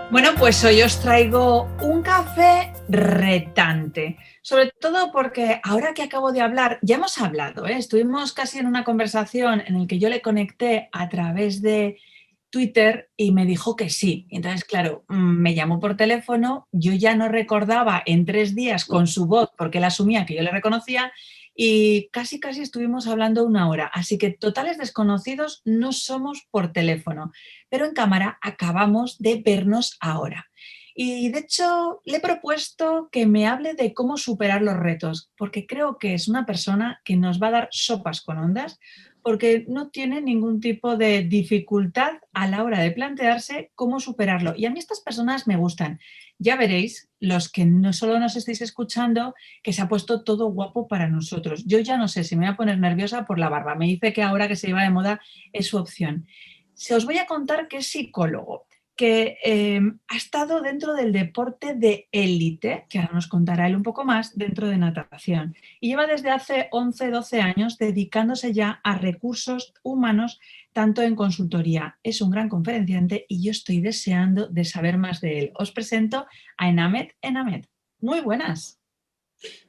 Bueno, pues hoy os traigo un café retante, sobre todo porque ahora que acabo de hablar, ya hemos hablado, estuvimos casi en una conversación en la que yo le conecté a través de Twitter y me dijo que sí. Entonces, claro, me llamó por teléfono, yo ya no recordaba en 3 días con su voz, porque él asumía que yo le reconocía, y casi estuvimos hablando una hora. Así que totales desconocidos no somos por teléfono, pero en cámara acabamos de vernos ahora. Y de hecho le he propuesto que me hable de cómo superar los retos, porque creo que es una persona que nos va a dar sopas con ondas, porque no tiene ningún tipo de dificultad a la hora de plantearse cómo superarlo. Y a mí estas personas me gustan. Ya veréis, los que no solo nos estéis escuchando, que se ha puesto todo guapo para nosotros. Yo ya no sé si me voy a poner nerviosa por la barba. Me dice que ahora que se lleva de moda es su opción. Se os voy a contar que es psicólogo, que ha estado dentro del deporte de élite, que ahora nos contará él un poco más, dentro de natación. Y lleva desde hace 11, 12 años dedicándose ya a recursos humanos, tanto en consultoría. Es un gran conferenciante y yo estoy deseando de saber más de él. Os presento a Enamet Enamet. Muy buenas.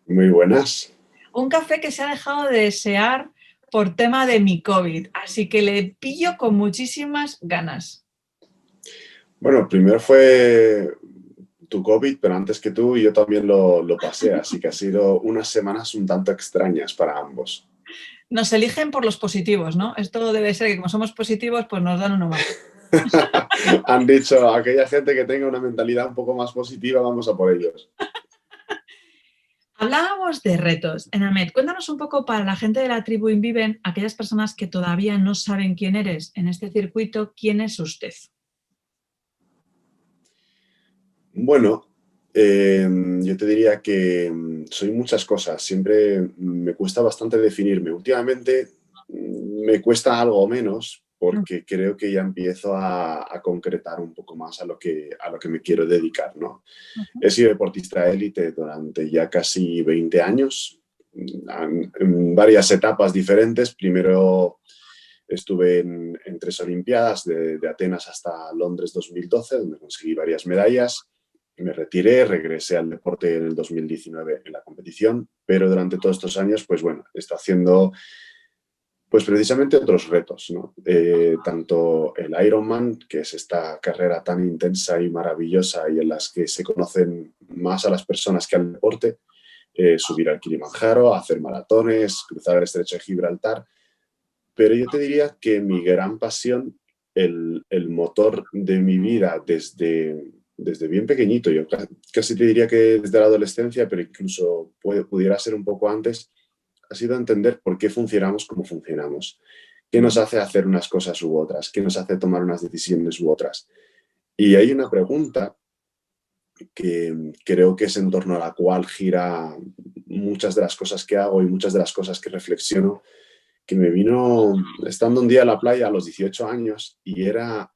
Muy buenas. Un café que se ha dejado de desear por tema de mi COVID, así que le pillo con muchísimas ganas. Bueno, primero fue tu COVID, pero antes que tú yo también lo pasé, así que ha sido unas semanas un tanto extrañas para ambos. Nos eligen por los positivos, ¿no? Esto debe ser que como somos positivos, pues nos dan uno más. Han dicho, aquella gente que tenga una mentalidad un poco más positiva, vamos a por ellos. Hablábamos de retos. Enamet, cuéntanos un poco para la gente de la tribu Inviven, aquellas personas que todavía no saben quién eres en este circuito, ¿quién es usted? Bueno, yo te diría que soy muchas cosas. Siempre me cuesta bastante definirme. Últimamente me cuesta algo menos porque creo que ya empiezo a concretar un poco más a lo que me quiero dedicar, ¿no? He sido deportista élite durante ya casi 20 años, en varias etapas diferentes. Primero estuve en 3 Olimpiadas, de Atenas hasta Londres 2012, donde conseguí varias medallas. Me retiré, regresé al deporte en el 2019 en la competición, pero durante todos estos años, pues bueno, he estado haciendo pues precisamente otros retos, ¿no? Tanto el Ironman, que es esta carrera tan intensa y maravillosa y en las que se conocen más a las personas que al deporte, subir al Kilimanjaro, hacer maratones, cruzar el estrecho de Gibraltar, pero yo te diría que mi gran pasión, el motor de mi vida desde bien pequeñito, yo casi te diría que desde la adolescencia, pero incluso pudiera ser un poco antes, ha sido entender por qué funcionamos como funcionamos, qué nos hace hacer unas cosas u otras, qué nos hace tomar unas decisiones u otras. Y hay una pregunta que creo que es en torno a la cual gira muchas de las cosas que hago y muchas de las cosas que reflexiono, que me vino estando un día en la playa a los 18 años y era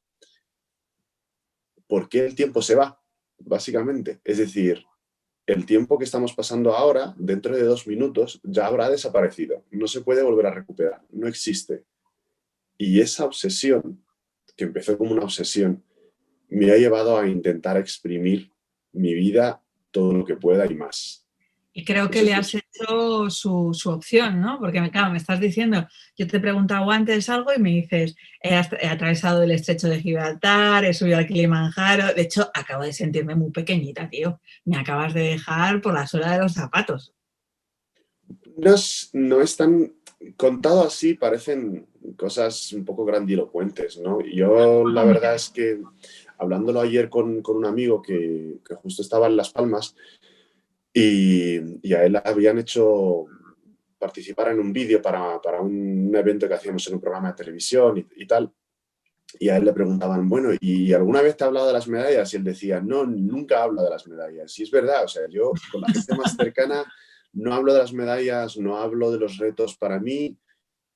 ¿por qué el tiempo se va? Básicamente. Es decir, el tiempo que estamos pasando ahora, dentro de 2 minutos, ya habrá desaparecido. No se puede volver a recuperar. No existe. Y esa obsesión, que empezó como una obsesión, me ha llevado a intentar exprimir mi vida todo lo que pueda y más. Y creo No que sé le si has es... hecho su opción, ¿no? Porque, claro, me estás diciendo, yo te he preguntado antes algo y me dices, he atravesado el estrecho de Gibraltar, he subido al Kilimanjaro. De hecho, acabo de sentirme muy pequeñita, tío. Me acabas de dejar por la suela de los zapatos. No es tan contado así, parecen cosas un poco grandilocuentes, ¿no? Yo la verdad es que hablándolo ayer con un amigo que justo estaba en Las Palmas y a él habían hecho participar en un vídeo para un evento que hacíamos en un programa de televisión y tal, y a él le preguntaban, bueno, ¿y alguna vez te ha hablado de las medallas? Y él decía, no, nunca habla de las medallas. Y es verdad, o sea, yo con la gente más cercana no hablo de las medallas, no hablo de los retos. Para mí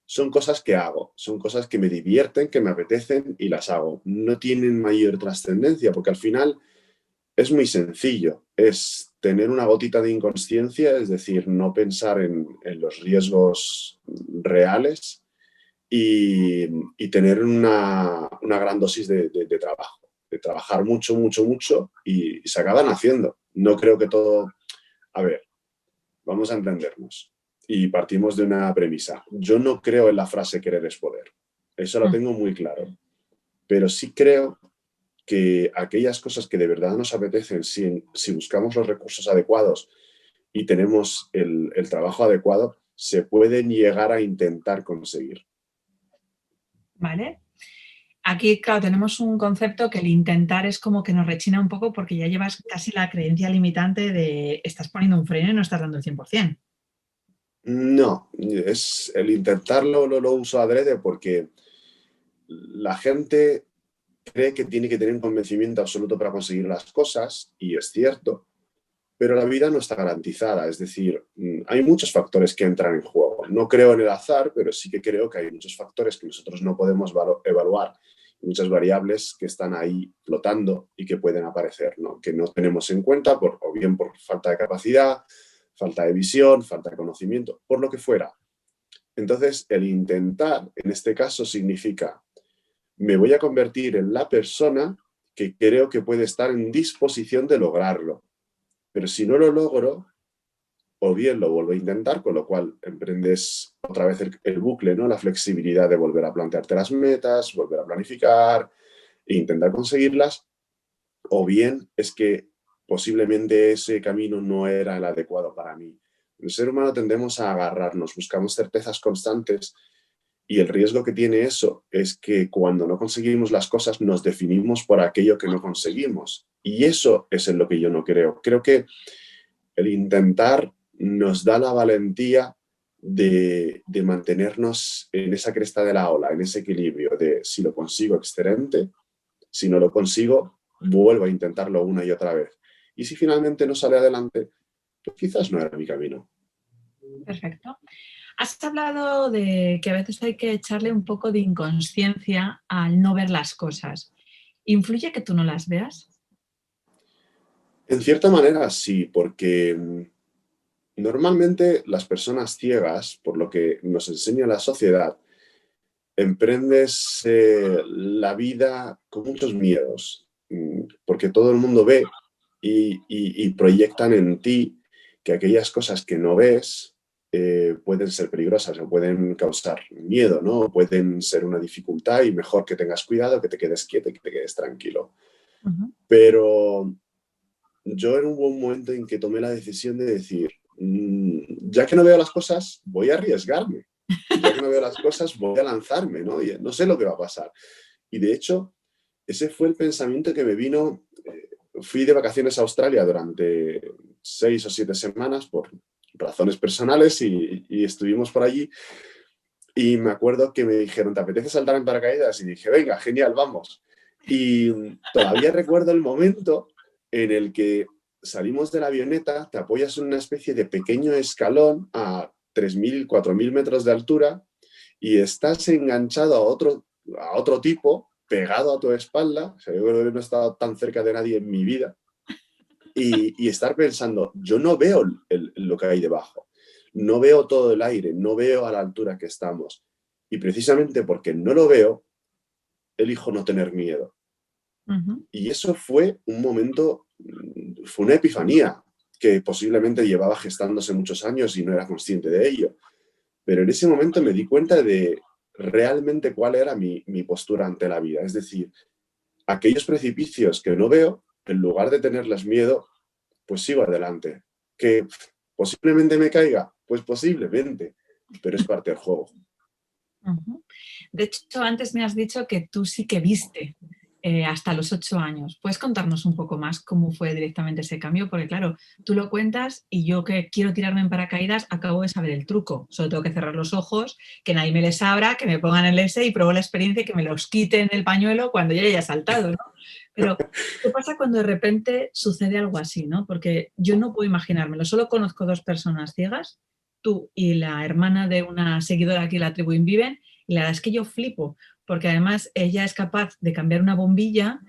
son cosas que hago, son cosas que me divierten, que me apetecen y las hago. No tienen mayor trascendencia porque al final es muy sencillo, es tener una gotita de inconsciencia, es decir, no pensar en los riesgos reales y tener una gran dosis de trabajo. trabajar mucho, mucho, mucho y se acaban haciendo. No creo que todo... A ver, vamos a entendernos. Y partimos de una premisa. Yo no creo en la frase querer es poder. Eso lo tengo muy claro. Pero sí creo que aquellas cosas que de verdad nos apetecen, si buscamos los recursos adecuados y tenemos el trabajo adecuado, se pueden llegar a intentar conseguir. ¿Vale? Aquí, claro, tenemos un concepto que el intentar es como que nos rechina un poco porque ya llevas casi la creencia limitante de estás poniendo un freno y no estás dando el 100%. No, es el intentarlo lo uso adrede porque la gente cree que tiene que tener un convencimiento absoluto para conseguir las cosas, y es cierto, pero la vida no está garantizada. Es decir, hay muchos factores que entran en juego. No creo en el azar, pero sí que creo que hay muchos factores que nosotros no podemos evaluar, muchas variables que están ahí flotando y que pueden aparecer, ¿no? Que no tenemos en cuenta o bien por falta de capacidad, falta de visión, falta de conocimiento, por lo que fuera. Entonces, el intentar, en este caso, significa me voy a convertir en la persona que creo que puede estar en disposición de lograrlo. Pero si no lo logro, o bien lo vuelvo a intentar, con lo cual emprendes otra vez el bucle, ¿no? La flexibilidad de volver a plantearte las metas, volver a planificar e intentar conseguirlas, o bien es que posiblemente ese camino no era el adecuado para mí. El ser humano tendemos a agarrarnos, buscamos certezas constantes, y el riesgo que tiene eso es que cuando no conseguimos las cosas nos definimos por aquello que no conseguimos. Y eso es en lo que yo no creo. Creo que el intentar nos da la valentía de mantenernos en esa cresta de la ola, en ese equilibrio de si lo consigo, excelente, si no lo consigo, vuelvo a intentarlo una y otra vez. Y si finalmente no sale adelante, pues quizás no era mi camino. Perfecto. Has hablado de que a veces hay que echarle un poco de inconsciencia al no ver las cosas. ¿Influye que tú no las veas? En cierta manera sí, porque normalmente las personas ciegas, por lo que nos enseña la sociedad, emprendes la vida con muchos miedos, porque todo el mundo ve y proyectan en ti que aquellas cosas que no ves pueden ser peligrosas o pueden causar miedo, ¿no? Pueden ser una dificultad y mejor que tengas cuidado, que te quedes quieto y que te quedes tranquilo. Pero yo en un buen momento en que tomé la decisión de decir, ya que no veo las cosas, voy a arriesgarme. Ya que no veo las cosas, voy a lanzarme, ¿no? Y no sé lo que va a pasar. Y de hecho, ese fue el pensamiento que me vino. Fui de vacaciones a Australia durante 6 o 7 semanas por razones personales y estuvimos por allí. Y me acuerdo que me dijeron, ¿te apetece saltar en paracaídas? Y dije, venga, genial, vamos. Y todavía recuerdo el momento en el que salimos de la avioneta, te apoyas en una especie de pequeño escalón a 3.000, 4.000 metros de altura y estás enganchado a otro tipo, pegado a tu espalda. O sea, yo creo que no he estado tan cerca de nadie en mi vida. Y estar pensando, yo no veo lo que hay debajo, no veo todo el aire, no veo a la altura que estamos. Y precisamente porque no lo veo, elijo no tener miedo. Y eso fue un momento, fue una epifanía que posiblemente llevaba gestándose muchos años y no era consciente de ello. Pero en ese momento me di cuenta de realmente cuál era mi postura ante la vida. Es decir, aquellos precipicios que no veo, en lugar de tenerles miedo, pues sigo adelante. ¿Que posiblemente me caiga? Pues posiblemente, pero es parte del juego. De hecho, antes me has dicho que tú sí que viste hasta los 8 años. ¿Puedes contarnos un poco más cómo fue directamente ese cambio? Porque claro, tú lo cuentas y yo que quiero tirarme en paracaídas acabo de saber el truco. Solo tengo que cerrar los ojos, que nadie me les abra, que me pongan el S y pruebo la experiencia y que me los quiten el pañuelo cuando ya haya saltado, ¿no? Pero, ¿qué pasa cuando de repente sucede algo así, ¿no? Porque yo no puedo imaginármelo. Solo conozco 2 personas ciegas, tú y la hermana de una seguidora aquí en la tribu Inviven, y la verdad es que yo flipo, porque además ella es capaz de cambiar una bombilla.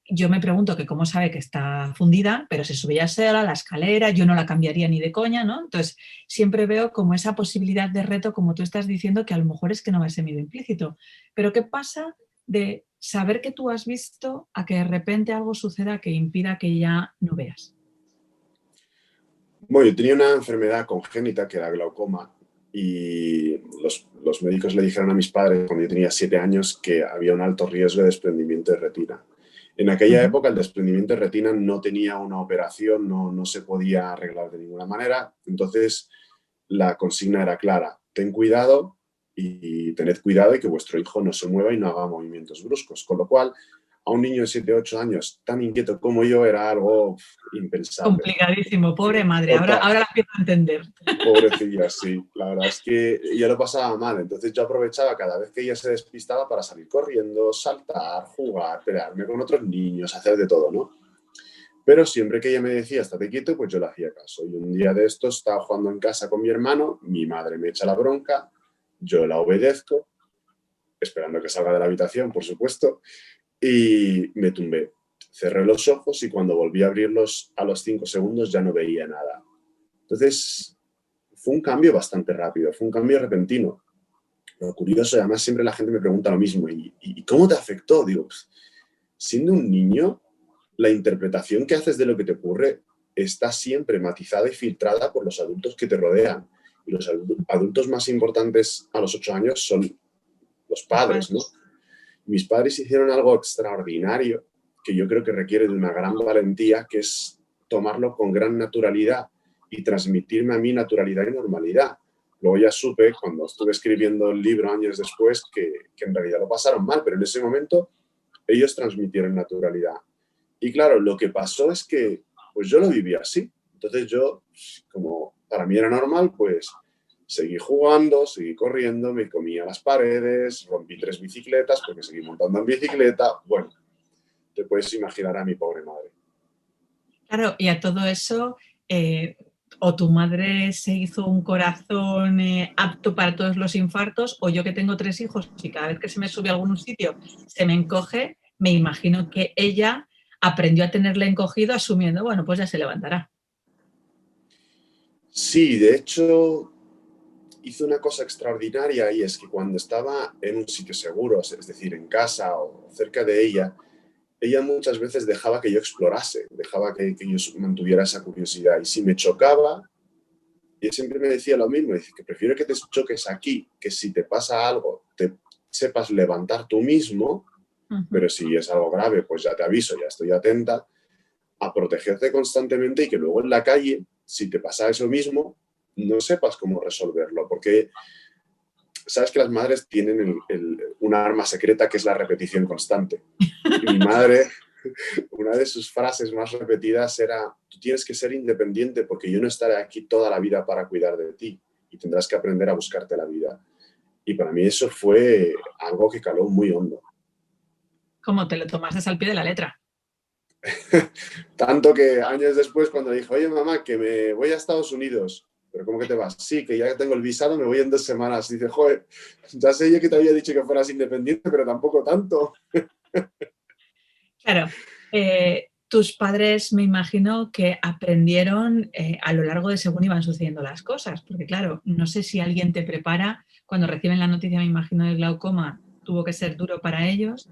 Yo me pregunto que cómo sabe que está fundida, pero se subía sola a la escalera, yo no la cambiaría ni de coña, ¿no? Entonces, siempre veo como esa posibilidad de reto, como tú estás diciendo, que a lo mejor es que no va a ser miedo implícito. Pero ¿qué pasa de saber que tú has visto a que de repente algo suceda que impida que ya no veas? Bueno, yo tenía una enfermedad congénita que era glaucoma y los médicos le dijeron a mis padres cuando yo tenía 7 años que había un alto riesgo de desprendimiento de retina. En aquella Ujú. época el desprendimiento de retina no tenía una operación, no se podía arreglar de ninguna manera, entonces la consigna era clara: ten cuidado y tened cuidado de que vuestro hijo no se mueva y no haga movimientos bruscos, con lo cual a un niño de 7 o 8 años tan inquieto como yo era algo impensable. Complicadísimo, pobre madre. Total. Ahora la empiezo a entender. Pobrecilla, sí. La verdad es que yo lo pasaba mal. Entonces yo aprovechaba cada vez que ella se despistaba para salir corriendo, saltar, jugar, pelearme con otros niños, hacer de todo, ¿no? Pero siempre que ella me decía estate quieto, pues yo le hacía caso. Y un día de estos estaba jugando en casa con mi hermano, mi madre me echa la bronca, yo la obedezco, esperando que salga de la habitación, por supuesto, y me tumbé. Cerré los ojos y cuando volví a abrirlos a los 5 segundos ya no veía nada. Entonces fue un cambio bastante rápido, fue un cambio repentino. Lo curioso, y además siempre la gente me pregunta lo mismo, ¿y cómo te afectó? Digo, pues, siendo un niño, la interpretación que haces de lo que te ocurre está siempre matizada y filtrada por los adultos que te rodean. Y los adultos más importantes a los 8 años son los Los padres, ¿no? padres. Mis padres hicieron algo extraordinario que yo creo que requiere de una gran valentía, que es tomarlo con gran naturalidad y transmitirme a mí naturalidad y normalidad. Luego ya supe, cuando estuve escribiendo el libro años después, que en realidad lo pasaron mal, pero en ese momento ellos transmitieron naturalidad. Y claro, lo que pasó es que pues yo lo viví así. Entonces yo, como para mí era normal, pues seguí jugando, seguí corriendo, me comía las paredes, rompí 3 bicicletas porque seguí montando en bicicleta. Bueno, te puedes imaginar a mi pobre madre. Claro, y a todo eso, eh, o tu madre se hizo un corazón apto para todos los infartos, o yo que tengo 3 hijos y cada vez que se me sube a algún sitio se me encoge, me imagino que ella aprendió a tenerle encogido asumiendo, bueno, pues ya se levantará. Sí, de hecho, hizo una cosa extraordinaria y es que cuando estaba en un sitio seguro, es decir, en casa o cerca de ella muchas veces dejaba que yo explorase, dejaba que yo mantuviera esa curiosidad. Y si me chocaba, y siempre me decía lo mismo, dice que prefiero que te choques aquí, que si te pasa algo, te sepas levantar tú mismo, Ujú. pero si es algo grave, pues ya te aviso, ya estoy atenta, a protegerte constantemente y que luego en la calle, si te pasa eso mismo, no sepas cómo resolverlo, porque sabes que las madres tienen una arma secreta que es la repetición constante. Y mi madre, una de sus frases más repetidas era: tú tienes que ser independiente porque yo no estaré aquí toda la vida para cuidar de ti y tendrás que aprender a buscarte la vida. Y para mí eso fue algo que caló muy hondo. Como te lo tomaste al pie de la letra. Tanto que años después, cuando le dije, oye mamá, que me voy a Estados Unidos, pero ¿cómo que te vas? Sí, que ya tengo el visado, me voy en 2 semanas. Y dice, joder, ya sé yo que te había dicho que fueras independiente, pero tampoco tanto. Claro, tus padres me imagino que aprendieron a lo largo de según iban sucediendo las cosas, porque claro, no sé si alguien te prepara, cuando reciben la noticia, me imagino, del glaucoma, tuvo que ser duro para ellos,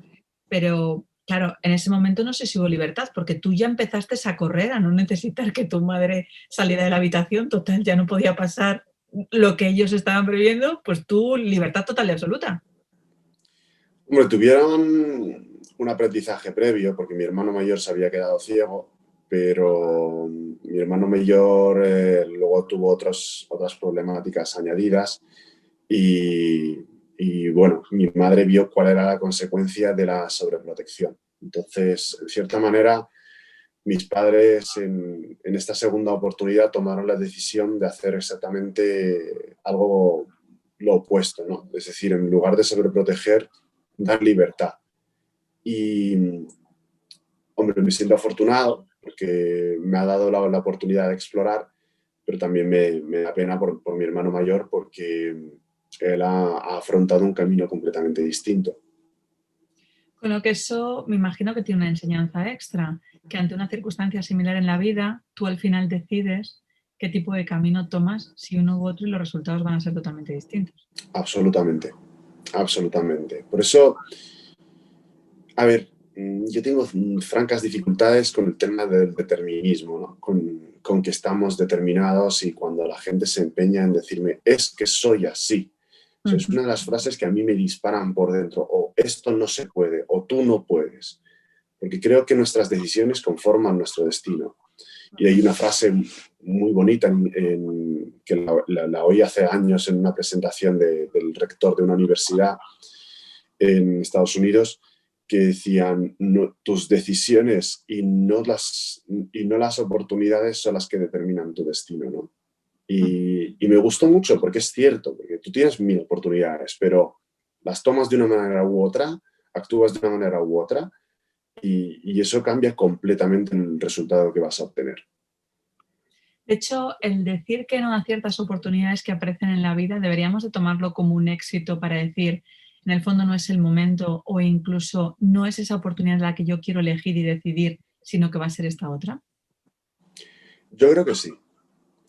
pero claro, en ese momento no sé si hubo libertad, porque tú ya empezaste a correr, a no necesitar que tu madre saliera de la habitación, total, ya no podía pasar lo que ellos estaban previendo, pues tú, libertad total y absoluta. Hombre, tuvieron un aprendizaje previo, porque mi hermano mayor se había quedado ciego, pero mi hermano mayor luego tuvo otras problemáticas añadidas y, bueno, mi madre vio cuál era la consecuencia de la sobreprotección. Entonces, en cierta manera, mis padres en esta segunda oportunidad tomaron la decisión de hacer exactamente algo lo opuesto, ¿no? Es decir, en lugar de sobreproteger, dar libertad. Y, hombre, me siento afortunado porque me ha dado la oportunidad de explorar, pero también me da pena por mi hermano mayor porque él ha afrontado un camino completamente distinto. Con lo que eso me imagino que tiene una enseñanza extra, que ante una circunstancia similar en la vida, tú al final decides qué tipo de camino tomas, si uno u otro, y los resultados van a ser totalmente distintos. Absolutamente, absolutamente. Por eso A ver, yo tengo francas dificultades con el tema del determinismo, ¿no? Con que estamos determinados y cuando la gente se empeña en decirme, es que soy así. O sea, es Ujú. una de las frases que a mí me disparan por dentro, o esto no se puede, o tú no puedes, porque creo que nuestras decisiones conforman nuestro destino. Y hay una frase muy bonita que la oí hace años en una presentación del rector de una universidad en Estados Unidos, que decían, no, tus decisiones y no las oportunidades son las que determinan tu destino, ¿no? Y me gustó mucho porque es cierto, porque tú tienes mil oportunidades, pero las tomas de una manera u otra, actúas de una manera u otra, y eso cambia completamente el resultado que vas a obtener. De hecho, el decir que no a ciertas oportunidades que aparecen en la vida deberíamos de tomarlo como un éxito para decir, en el fondo no es el momento o incluso no es esa oportunidad la que yo quiero elegir y decidir, sino que va a ser esta otra. Yo creo que sí,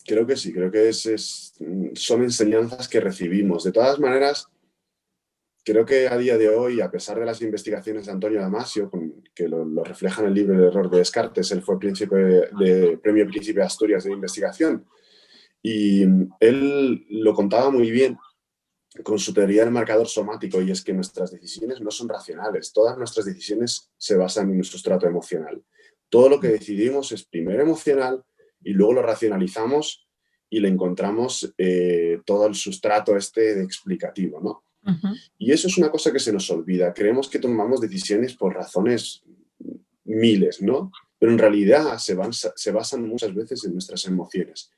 creo que sí, creo que son enseñanzas que recibimos. De todas maneras, creo que a día de hoy, a pesar de las investigaciones de Antonio Damasio, que lo refleja en el libro El error de Descartes, él fue premio Príncipe de Asturias de investigación, y él lo contaba muy bien con su teoría del marcador somático, y es que nuestras decisiones no son racionales, todas nuestras decisiones se basan en un sustrato emocional. Todo lo que decidimos es primero emocional y luego lo racionalizamos y le encontramos todo el sustrato de explicativo, ¿no? Ujú. Y eso es una cosa que se nos olvida. Creemos que tomamos decisiones por razones miles, ¿no? Pero en realidad se basan muchas veces en nuestras emociones.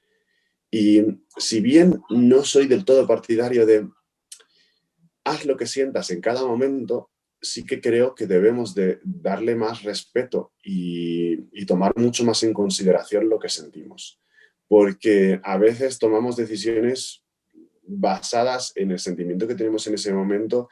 Y si bien no soy del todo partidario de haz lo que sientas en cada momento, sí que creo que debemos de darle más respeto y tomar mucho más en consideración lo que sentimos. Porque a veces tomamos decisiones basadas en el sentimiento que tenemos en ese momento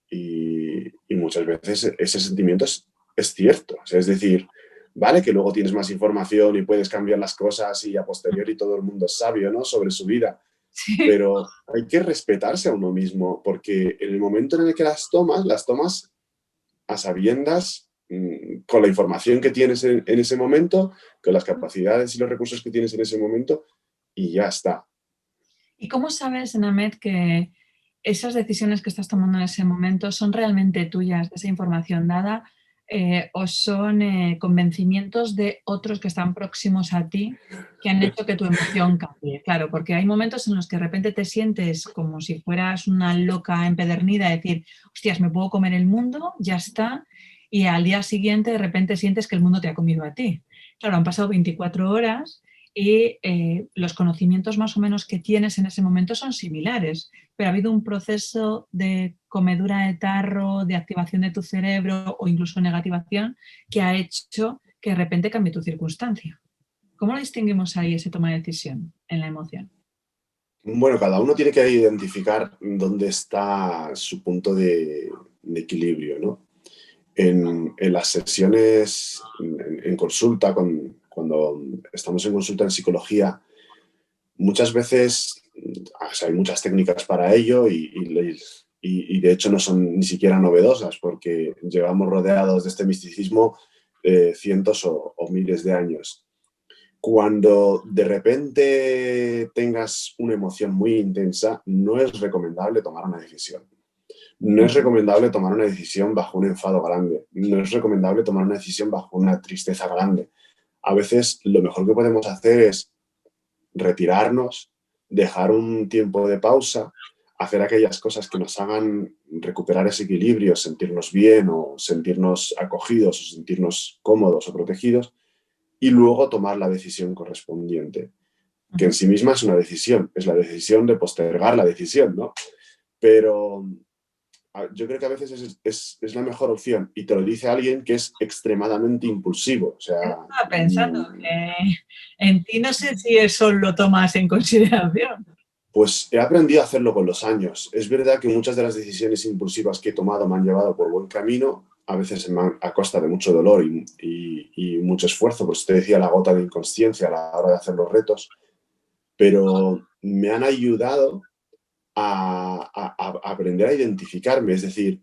y muchas veces ese sentimiento es cierto. O sea, es decir, vale que luego tienes más información y puedes cambiar las cosas y a posteriori todo el mundo es sabio, ¿no? Sobre su vida, Sí. pero hay que respetarse a uno mismo porque en el momento en el que las tomas a sabiendas, con la información que tienes en ese momento, con las capacidades y los recursos que tienes en ese momento y ya está. ¿Y cómo sabes, Enamet, que esas decisiones que estás tomando en ese momento son realmente tuyas, de esa información dada, o son convencimientos de otros que están próximos a ti que han hecho que tu emoción cambie? Claro, porque hay momentos en los que de repente te sientes como si fueras una loca empedernida, decir, hostias, me puedo comer el mundo, ya está, y al día siguiente de repente sientes que el mundo te ha comido a ti. Claro, han pasado 24 horas y los conocimientos más o menos que tienes en ese momento son similares, pero ha habido un proceso de comedura de tarro, de activación de tu cerebro o incluso negativación que ha hecho que de repente cambie tu circunstancia. ¿Cómo lo distinguimos ahí ese toma de decisión en la emoción? Bueno, cada uno tiene que identificar dónde está su punto de equilibrio, ¿no? En las sesiones, en consulta, cuando estamos en consulta en psicología, muchas veces o sea, hay muchas técnicas para ello y de hecho no son ni siquiera novedosas porque llevamos rodeados de este misticismo cientos o miles de años. Cuando de repente tengas una emoción muy intensa, no es recomendable tomar una decisión. No es recomendable tomar una decisión bajo un enfado grande. No es recomendable tomar una decisión bajo una tristeza grande. A veces lo mejor que podemos hacer es retirarnos, dejar un tiempo de pausa, hacer aquellas cosas que nos hagan recuperar ese equilibrio, sentirnos bien o sentirnos acogidos o sentirnos cómodos o protegidos y luego tomar la decisión correspondiente, que en Ujú. sí misma es una decisión, es la decisión de postergar la decisión, ¿no? Pero yo creo que a veces es la mejor opción y te lo dice alguien que es extremadamente impulsivo. O sea, Estaba pensando que en ti no sé si eso lo tomas en consideración. pues he aprendido a hacerlo con los años. Es verdad que muchas de las decisiones impulsivas que he tomado me han llevado por buen camino, a veces a costa de mucho dolor y mucho esfuerzo, pues te decía la gota de inconsciencia a la hora de hacer los retos, pero me han ayudado a aprender a identificarme. Es decir,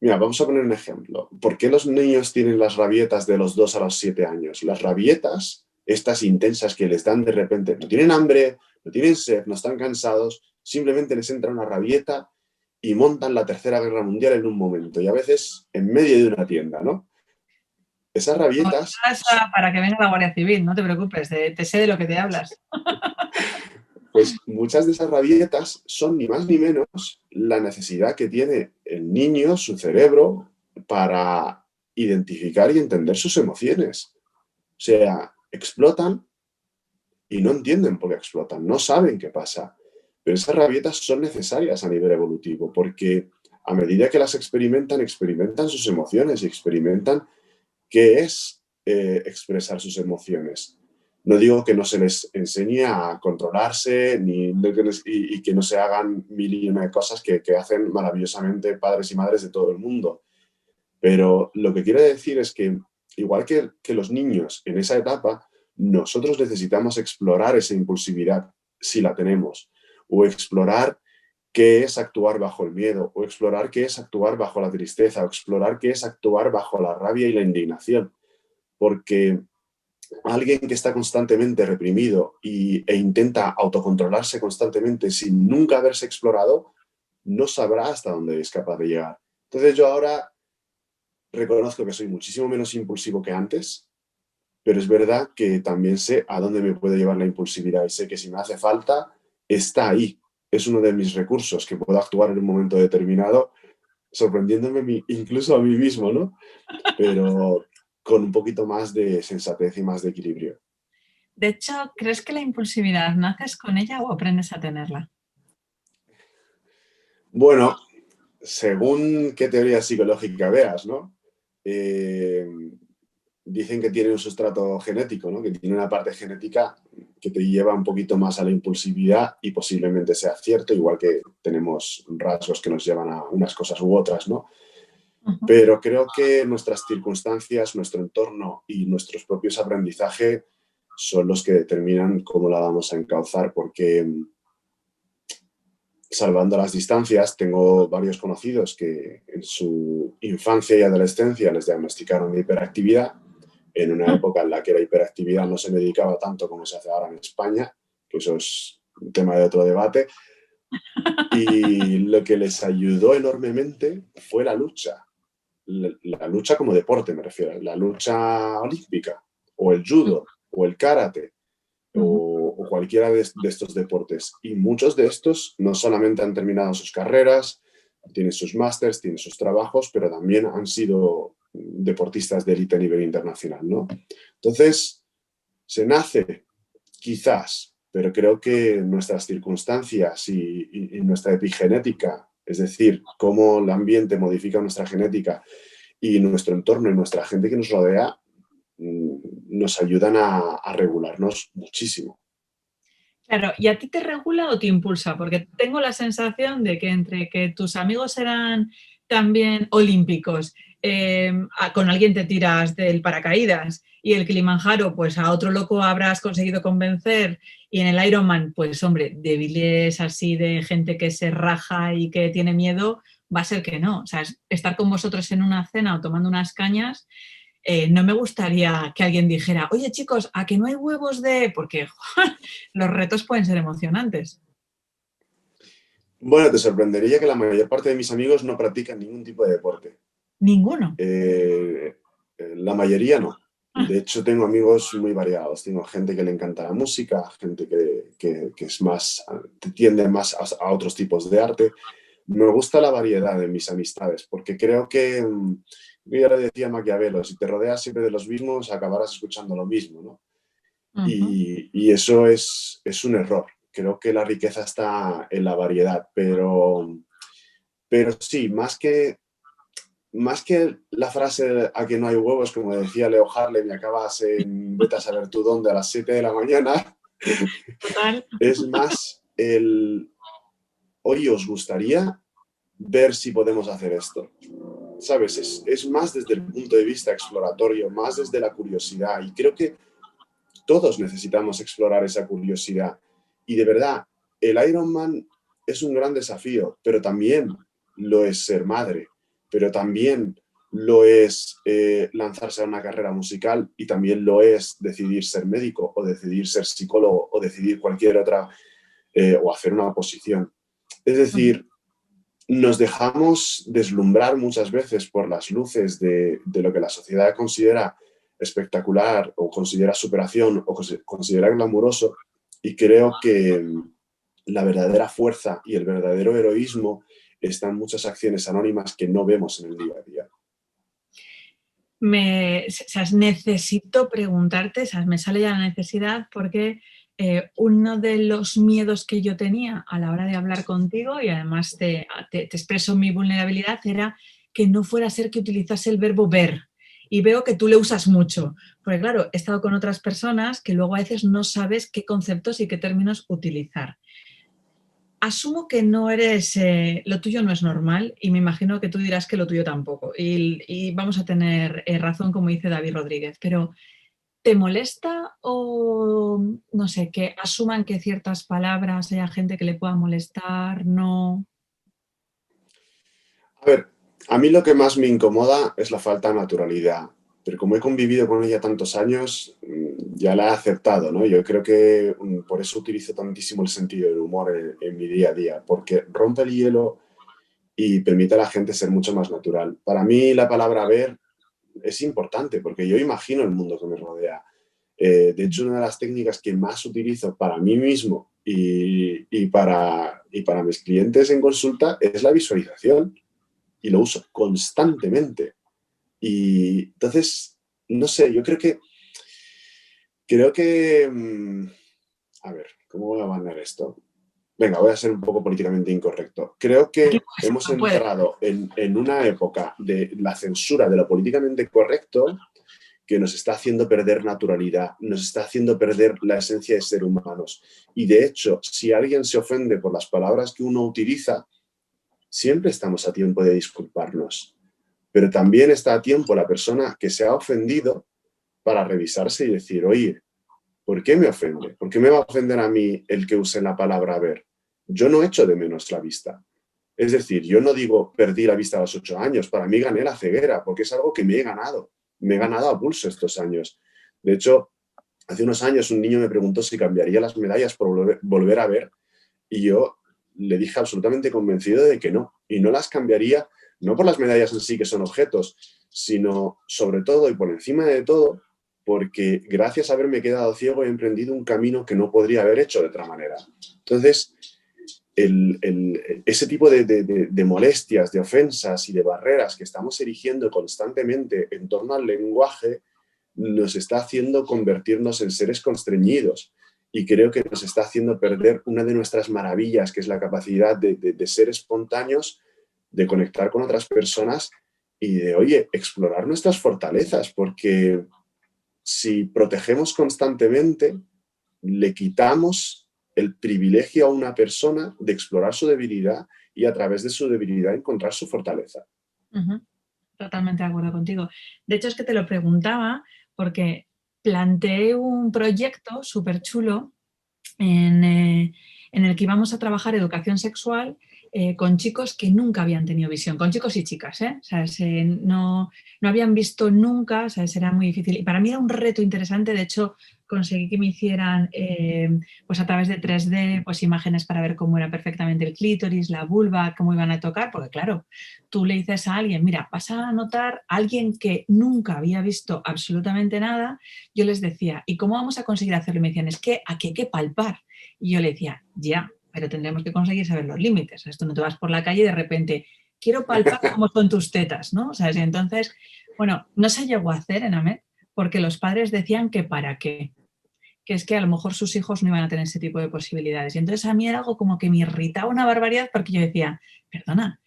Mira, vamos a poner un ejemplo. ¿Por qué los niños tienen las rabietas de los 2 a los 7 años? Las rabietas, estas intensas que les dan de repente, no tienen hambre, no tienen sed, no están cansados, simplemente les entra una rabieta y montan la Tercera Guerra Mundial en un momento, y a veces en medio de una tienda, ¿no? Esas No, rabietas, para que venga la Guardia Civil, no te preocupes, te sé de lo que te hablas. pues muchas de esas rabietas son ni más ni menos la necesidad que tiene el niño, su cerebro, para identificar y entender sus emociones. O sea, explotan y no entienden por qué explotan, no saben qué pasa. Pero esas rabietas son necesarias a nivel evolutivo porque a medida que las experimentan, experimentan sus emociones y experimentan qué es expresar sus emociones. No digo que no se les enseñe a controlarse y que no se hagan mil y una de cosas que hacen maravillosamente padres y madres de todo el mundo. Pero lo que quiero decir es que, igual que los niños en esa etapa, nosotros necesitamos explorar esa impulsividad, si la tenemos, o explorar qué es actuar bajo el miedo, o explorar qué es actuar bajo la tristeza, o explorar qué es actuar bajo la rabia y la indignación. Porque alguien que está constantemente reprimido e intenta autocontrolarse constantemente sin nunca haberse explorado, no sabrá hasta dónde es capaz de llegar. Entonces yo ahora reconozco que soy muchísimo menos impulsivo que antes, pero es verdad que también sé a dónde me puede llevar la impulsividad y sé que si me hace falta, está ahí. Es uno de mis recursos, que puedo actuar en un momento determinado, sorprendiéndome incluso a mí mismo, ¿no? Pero con un poquito más de sensatez y más de equilibrio. De hecho, ¿crees que la impulsividad naces con ella o aprendes a tenerla? Bueno, según qué teoría psicológica veas, ¿no? Eh, dicen que tiene un sustrato genético, ¿no? Que tiene una parte genética que te lleva un poquito más a la impulsividad y posiblemente sea cierto, igual que tenemos rasgos que nos llevan a unas cosas u otras, ¿no? Ujú. Pero creo que nuestras circunstancias, nuestro entorno y nuestros propios aprendizajes son los que determinan cómo la vamos a encauzar, porque salvando las distancias, tengo varios conocidos que en su infancia y adolescencia les diagnosticaron de hiperactividad, en una época en la que la hiperactividad no se medicaba tanto como se hace ahora en España, que eso es un tema de otro debate, y lo que les ayudó enormemente fue la lucha. La lucha como deporte, me refiero, la lucha olímpica, o el judo, o el karate, Ujú. o cualquiera de estos deportes. Y muchos de estos no solamente han terminado sus carreras, tienen sus másters, tienen sus trabajos, pero también han sido deportistas de élite a nivel internacional, ¿no? Entonces, se nace, quizás, pero creo que nuestras circunstancias y nuestra epigenética, es decir, cómo el ambiente modifica nuestra genética y nuestro entorno y nuestra gente que nos rodea, nos ayudan a regularnos muchísimo. Claro, ¿y a ti te regula o te impulsa? Porque tengo la sensación de que entre que tus amigos eran también olímpicos, con alguien te tiras del paracaídas y el Kilimanjaro, pues a otro loco habrás conseguido convencer y en el Ironman, pues hombre, débiles así de gente que se raja y que tiene miedo, va a ser que no. O sea, estar con vosotros en una cena o tomando unas cañas no me gustaría que alguien dijera, oye chicos, ¿a que no hay huevos de...? Porque los retos pueden ser emocionantes. Bueno, te sorprendería que la mayor parte de mis amigos no practican ningún tipo de deporte. Ninguno. Eh, la mayoría no. De hecho, tengo amigos muy variados. Tengo gente que le encanta la música, gente que es más, tiende más a otros tipos de arte. Me gusta la variedad de mis amistades, porque creo que, yo ya le decía a Maquiavelo, si te rodeas siempre de los mismos, acabarás escuchando lo mismo, ¿no? Uh -huh. Y eso es un error. Creo que la riqueza está en la variedad, pero sí, más que la frase a que no hay huevos, como decía Leo Harlem, y acabas en vete a saber tú dónde a las 7 de la mañana, Total. es más el, oye, ¿os gustaría ver si podemos hacer esto? ¿Sabes? Es más desde el punto de vista exploratorio, más desde la curiosidad, y creo que todos necesitamos explorar esa curiosidad. Y de verdad, el Ironman es un gran desafío, pero también lo es ser madre, pero también lo es lanzarse a una carrera musical y también lo es decidir ser médico o decidir ser psicólogo o decidir cualquier otra o hacer una oposición. Es decir, nos dejamos deslumbrar muchas veces por las luces de lo que la sociedad considera espectacular o considera superación o considera glamuroso, y creo que la verdadera fuerza y el verdadero heroísmo están en muchas acciones anónimas que no vemos en el día a día. Necesito preguntarte, me sale ya la necesidad porque uno de los miedos que yo tenía a la hora de hablar contigo, y además te expreso mi vulnerabilidad, era que no fuera a ser que utilizase el verbo ver. Y veo que tú le usas mucho, porque claro, he estado con otras personas que luego a veces no sabes qué conceptos y qué términos utilizar. Asumo que no eres, lo tuyo no es normal, y me imagino que tú dirás que lo tuyo tampoco. Y vamos a tener razón, como dice David Rodríguez, pero ¿te molesta o no sé, que asuman que ciertas palabras haya gente que le pueda molestar? No. A ver, a mí lo que más me incomoda es la falta de naturalidad, pero como he convivido con ella tantos años, ya la he aceptado, ¿no? Yo creo que por eso utilizo tantísimo el sentido del humor en mi día a día, porque rompe el hielo y permite a la gente ser mucho más natural. Para mí la palabra ver es importante porque yo imagino el mundo que me rodea. De hecho, una de las técnicas que más utilizo para mí mismo y para mis clientes en consulta es la visualización, y lo uso constantemente. Y entonces, no sé, yo creo que, a ver, ¿cómo voy a mandar esto? Venga, voy a ser un poco políticamente incorrecto. Creo Aquí que pues, hemos no puede. entrado en una época de la censura de lo políticamente correcto que nos está haciendo perder naturalidad, nos está haciendo perder la esencia de ser humanos. Y de hecho, si alguien se ofende por las palabras que uno utiliza, siempre estamos a tiempo de disculparnos. Pero también está a tiempo la persona que se ha ofendido para revisarse y decir, oye, ¿por qué me ofende? ¿Por qué me va a ofender a mí el que use la palabra ver? Yo no echo de menos la vista. Es decir, yo no digo perdí la vista a los 8 años, para mí gané la ceguera, porque es algo que me he ganado. Me he ganado a pulso estos años. De hecho, hace unos años un niño me preguntó si cambiaría las medallas por volver a ver, y yo le dije absolutamente convencido de que no. Y no las cambiaría, no por las medallas en sí, que son objetos, sino sobre todo y por encima de todo, porque gracias a haberme quedado ciego he emprendido un camino que no podría haber hecho de otra manera. Entonces, ese tipo de molestias, de ofensas y de barreras que estamos erigiendo constantemente en torno al lenguaje nos está haciendo convertirnos en seres constreñidos, y creo que nos está haciendo perder una de nuestras maravillas, que es la capacidad de ser espontáneos, de conectar con otras personas y de, oye, explorar nuestras fortalezas, porque si protegemos constantemente, le quitamos el privilegio a una persona de explorar su debilidad y a través de su debilidad encontrar su fortaleza. Uh-huh. Totalmente de acuerdo contigo. De hecho, es que te lo preguntaba porque planteé un proyecto súper chulo en el que íbamos a trabajar educación sexual con chicos que nunca habían tenido visión, con chicos y chicas, ¿eh? O sea, no habían visto nunca, o sea, era muy difícil. Y para mí era un reto interesante. De hecho, conseguí que me hicieran pues a través de 3D pues imágenes para ver cómo era perfectamente el clítoris, la vulva, cómo iban a tocar, porque claro, tú le dices a alguien, mira, vas a notar a alguien que nunca había visto absolutamente nada. Yo les decía, ¿y cómo vamos a conseguir hacerlo? Y me decían, es que aquí hay que palpar. Y yo le decía, ya, pero tendremos que conseguir saber los límites. Esto no te vas por la calle y de repente, quiero palpar cómo son tus tetas, ¿no? O sea, y entonces, bueno, no se llegó a hacer en AMED porque los padres decían que para qué, que es que a lo mejor sus hijos no iban a tener ese tipo de posibilidades. Y entonces a mí era algo como que me irritaba una barbaridad porque yo decía, perdona,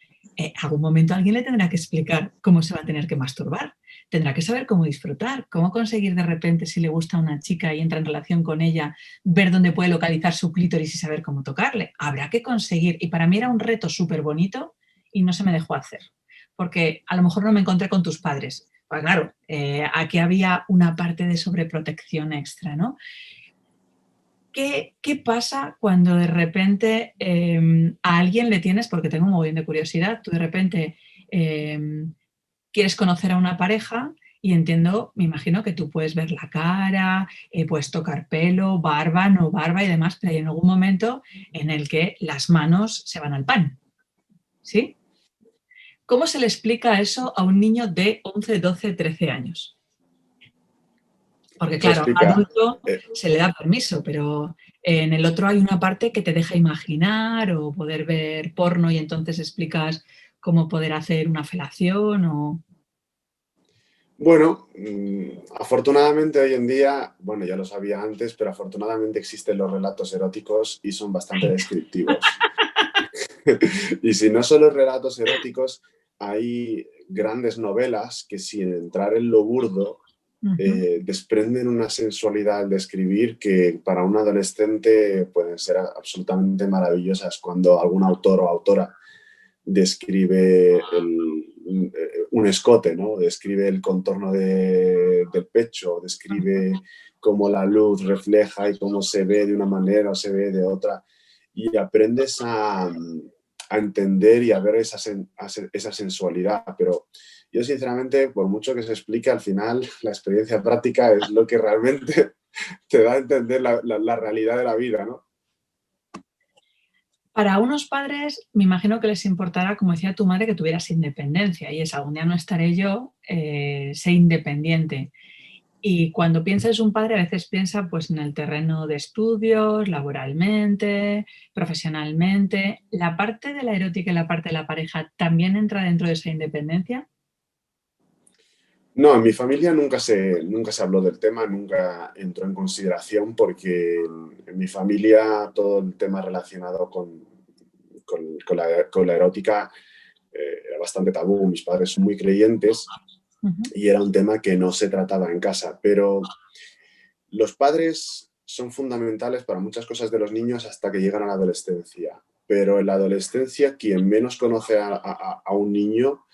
algún momento alguien le tendrá que explicar cómo se va a tener que masturbar. Tendrá que saber cómo disfrutar, cómo conseguir de repente, si le gusta a una chica y entra en relación con ella, ver dónde puede localizar su clítoris y saber cómo tocarle. Habrá que conseguir. Y para mí era un reto súper bonito y no se me dejó hacer. Porque a lo mejor no me encontré con tus padres. Pues claro, aquí había una parte de sobreprotección extra, ¿no? ¿Qué pasa cuando de repente a alguien le tienes, porque tengo un montón de curiosidad, tú de repente quieres conocer a una pareja y entiendo, me imagino que tú puedes ver la cara, puedes tocar pelo, barba, no barba y demás, pero hay en algún momento en el que las manos se van al pan, ¿sí? ¿Cómo se le explica eso a un niño de 11, 12, 13 años? Porque Se claro, a un explica. adulto se le da permiso, pero en el otro hay una parte que te deja imaginar o poder ver porno y entonces explicas cómo poder hacer una felación o... Bueno, afortunadamente hoy en día, bueno, ya lo sabía antes, pero afortunadamente existen los relatos eróticos y son bastante descriptivos. Y si no son los relatos eróticos, hay grandes novelas que sin entrar en lo burdo, desprenden una sensualidad al describir que para un adolescente pueden ser absolutamente maravillosas cuando algún autor o autora describe un escote, ¿no? Describe el contorno del pecho, describe cómo la luz refleja y cómo se ve de una manera o se ve de otra. Y aprendes a entender y a ver esa sensualidad. Pero yo, sinceramente, por mucho que se explique, al final la experiencia práctica es lo que realmente te da a entender la realidad de la vida, ¿no? Para unos padres, me imagino que les importará, como decía tu madre, que tuvieras independencia y es algún día no estaré yo, sé independiente. Y cuando piensas un padre, a veces piensa pues, en el terreno de estudios, laboralmente, profesionalmente. ¿La parte de la erótica y la parte de la pareja también entra dentro de esa independencia? No, en mi familia nunca se habló del tema, nunca entró en consideración porque en mi familia todo el tema relacionado con la erótica era bastante tabú. Mis padres son muy creyentes y era un tema que no se trataba en casa. Pero los padres son fundamentales para muchas cosas de los niños hasta que llegan a la adolescencia. Pero en la adolescencia, quien menos conoce a un niño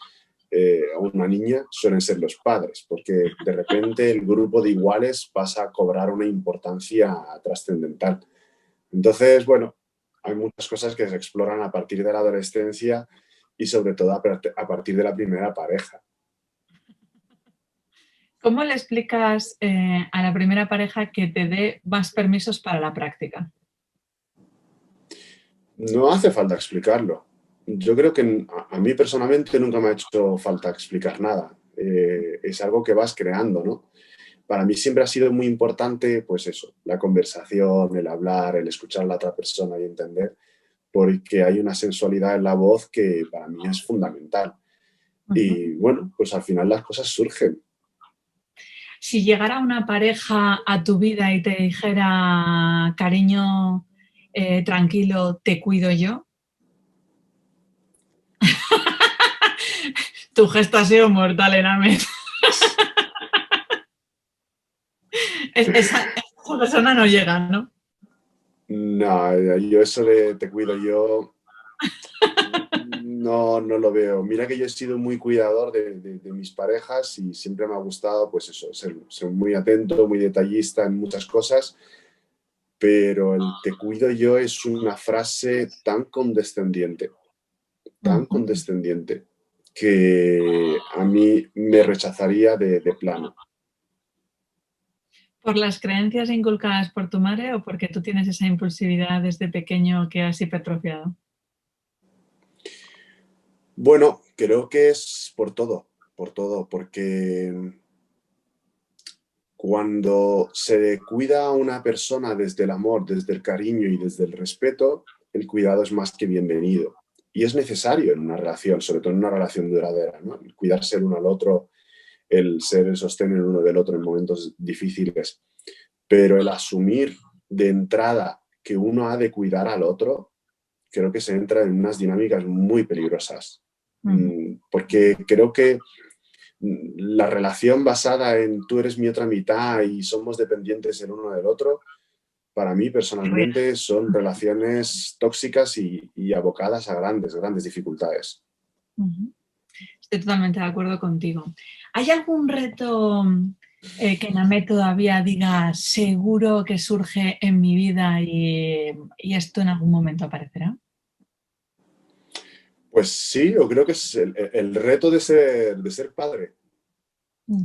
a una niña suelen ser los padres, porque de repente el grupo de iguales pasa a cobrar una importancia trascendental. Entonces, bueno, hay muchas cosas que se exploran a partir de la adolescencia y sobre todo a partir de la primera pareja. ¿Cómo le explicas a la primera pareja que te dé más permisos para la práctica? No hace falta explicarlo. Yo creo que a mí personalmente nunca me ha hecho falta explicar nada. Es algo que vas creando, ¿no? Para mí siempre ha sido muy importante, pues eso, la conversación, el hablar, el escuchar a la otra persona y entender, porque hay una sensualidad en la voz que para mí es fundamental. Ujú. Y bueno, pues al final las cosas surgen. Si llegara una pareja a tu vida y te dijera, cariño, tranquilo, te cuido yo, tu gesto ha sido mortal, Eramet. Esa persona no llega, ¿no? No, yo eso de te cuido yo, no lo veo. Mira que yo he sido muy cuidador de mis parejas y siempre me ha gustado, pues eso, ser muy atento, muy detallista en muchas cosas, pero el te cuido yo es una frase tan Ujú. condescendiente, que a mí me rechazaría de plano. ¿Por las creencias inculcadas por tu madre o porque tú tienes esa impulsividad desde pequeño que has hipertrofiado? Bueno, creo que es por todo, porque cuando se cuida a una persona desde el amor, desde el cariño y desde el respeto, el cuidado es más que bienvenido. Y es necesario en una relación, sobre todo en una relación duradera, ¿no? El cuidarse el uno al otro, el ser el sostén el uno del otro en momentos difíciles. Pero el asumir de entrada que uno ha de cuidar al otro, creo que se entra en unas dinámicas muy peligrosas. Ujú. Porque creo que la relación basada en tú eres mi otra mitad y somos dependientes el uno del otro, para mí personalmente son relaciones tóxicas y abocadas a grandes dificultades. Ujú. Estoy totalmente de acuerdo contigo. ¿Hay algún reto que Namé todavía diga seguro que surge en mi vida y esto en algún momento aparecerá? Pues sí, yo creo que es el reto de ser padre.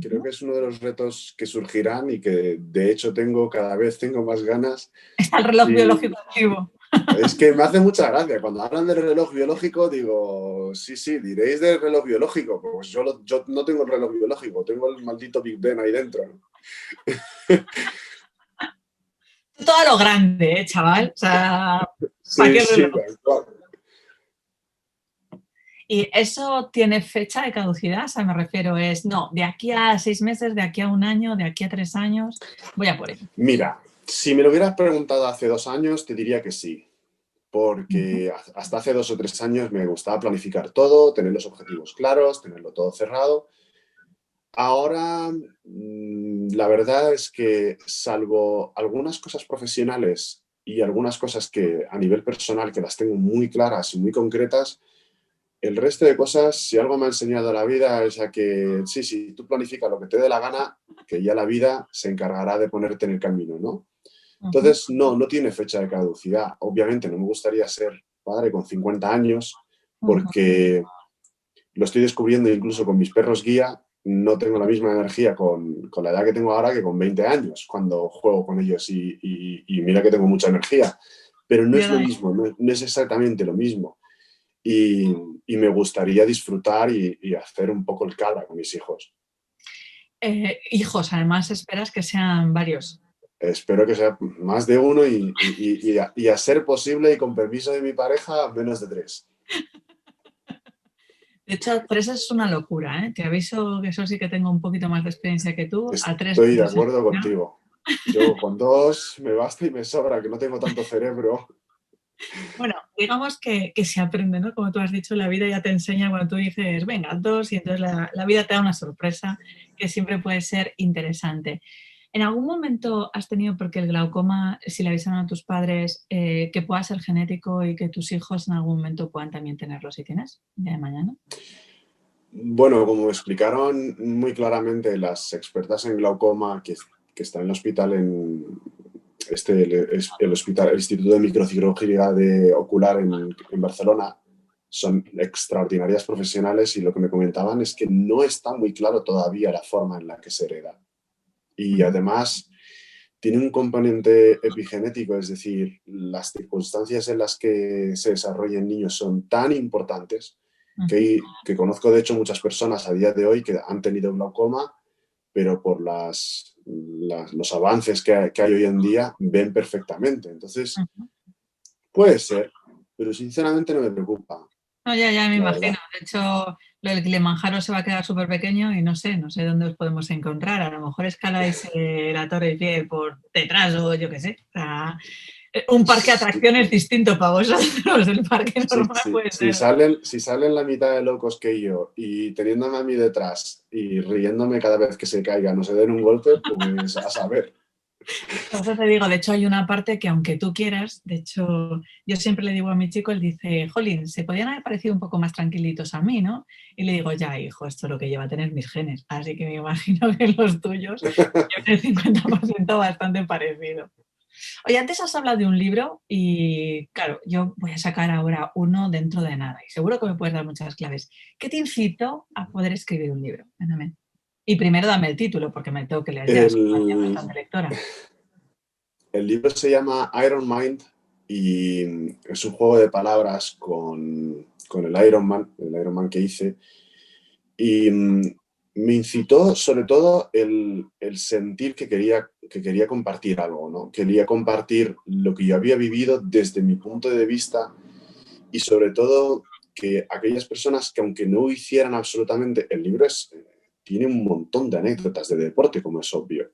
Creo Ujú. que es uno de los retos que surgirán y que de hecho cada vez tengo más ganas. Está el reloj Y biológico activo. es que me hace mucha gracia. Cuando hablan del reloj biológico, digo, sí, sí, diréis del reloj biológico. Pues yo no tengo el reloj biológico, tengo el maldito Big Ben ahí dentro, ¿no? Todo a lo grande, chaval. O sea, ¿para Sí, qué sí, reloj? tal cual. Y eso tiene fecha de caducidad, o sea, me refiero, es, no, de aquí a 6 meses, de aquí a un año, de aquí a 3 años, voy a por ello. Mira, si me lo hubieras preguntado hace 2 años, te diría que sí. Ujú. Porque hasta hace 2 o 3 años me gustaba planificar todo, tener los objetivos claros, tenerlo todo cerrado. Ahora, la verdad es que salvo algunas cosas profesionales y algunas cosas que a nivel personal que las tengo muy claras y muy concretas, el resto de cosas, si algo me ha enseñado la vida es a que sí, sí, tú planifica lo que te dé la gana, que ya la vida se encargará de ponerte en el camino, ¿no? Ujú. Entonces, no, no tiene fecha de caducidad. Obviamente no me gustaría ser padre con 50 años Ujú. porque lo estoy descubriendo incluso con mis perros guía. No tengo la misma energía con la edad que tengo ahora que con 20 años cuando juego con ellos y mira que tengo mucha energía, pero no Yo es lo también. mismo, no es exactamente lo mismo. Y, y me gustaría disfrutar y hacer un poco el cabra con mis hijos. Hijos, además esperas que sean varios. Espero que sea más de uno y a ser posible y con permiso de mi pareja, menos de tres. De hecho, a 3 es una locura, ¿eh? Te aviso que eso sí que tengo un poquito más de experiencia que tú. A 3 Estoy no de es acuerdo exagerado. contigo. Yo con dos me basta y me sobra, que no tengo tanto cerebro. Bueno, digamos que se aprende, ¿no? Como tú has dicho, la vida ya te enseña cuando tú dices, venga, 2, y entonces la vida te da una sorpresa que siempre puede ser interesante. ¿En algún momento has tenido, porque el glaucoma, si le avisaron a tus padres, que pueda ser genético y que tus hijos en algún momento puedan también tenerlo si tienes, el día de mañana? Bueno, como explicaron muy claramente las expertas en glaucoma que están en el hospital, el Instituto de Microcirugía Ocular en Barcelona, son extraordinarias profesionales y lo que me comentaban es que no está muy claro todavía la forma en la que se hereda. Y Ujú, además tiene un componente epigenético, es decir, las circunstancias en las que se desarrollan niños son tan importantes ujú. que conozco de hecho muchas personas a día de hoy que han tenido glaucoma, pero por los avances que hay hoy en día ven perfectamente. Entonces, Ujú. puede ser, pero sinceramente no me preocupa, No, ya me la imagino. verdad. De hecho, lo del Kilimanjaro se va a quedar súper pequeño y no sé dónde os podemos encontrar. A lo mejor escaláis la Torre Eiffel por detrás o yo qué sé. O sea, un parque de Sí, atracciones distinto para vosotros. El parque sí, normal sí. puede Si ser. salen la mitad de locos que yo y teniéndome a mí detrás y riéndome cada vez que se caigan o se den un golpe, pues a saber. Por eso te digo, de hecho hay una parte que aunque tú quieras, de hecho yo siempre le digo a mi chico, él dice, Jolín, se podían haber parecido un poco más tranquilitos a mí, ¿no? Y le digo, ya hijo, esto es lo que lleva a tener mis genes, así que me imagino que los tuyos llevan el 50% bastante parecido. Oye, antes has hablado de un libro y claro, yo voy a sacar ahora uno dentro de nada y seguro que me puedes dar muchas claves. ¿Qué te incitó a poder escribir un libro? Cuéntame. Y primero dame el título porque me tengo que leer ya, soy El, bastante lectora. el libro se llama Iron Mind y es un juego de palabras con el Iron Man que hice. Y me incitó sobre todo el sentir que quería compartir algo, ¿no? Quería compartir lo que yo había vivido desde mi punto de vista y sobre todo que aquellas personas que aunque no hicieran absolutamente, el libro tiene un montón de anécdotas de deporte, como es obvio.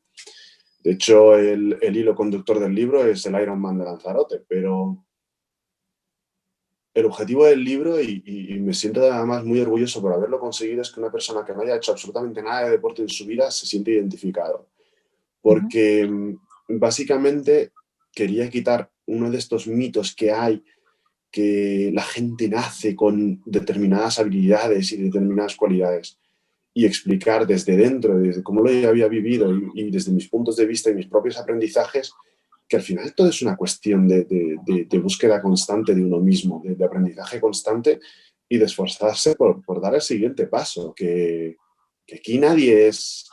De hecho, el hilo conductor del libro es el Iron Man de Lanzarote, pero el objetivo del libro, y me siento además muy orgulloso por haberlo conseguido, es que una persona que no haya hecho absolutamente nada de deporte en su vida se siente identificado. Ujú. Porque básicamente quería quitar uno de estos mitos que hay, que la gente nace con determinadas habilidades y determinadas cualidades, y explicar desde dentro, desde cómo lo había vivido y desde mis puntos de vista y mis propios aprendizajes, que al final todo es una cuestión de búsqueda constante de uno mismo, de aprendizaje constante y de esforzarse por dar el siguiente paso, que aquí nadie es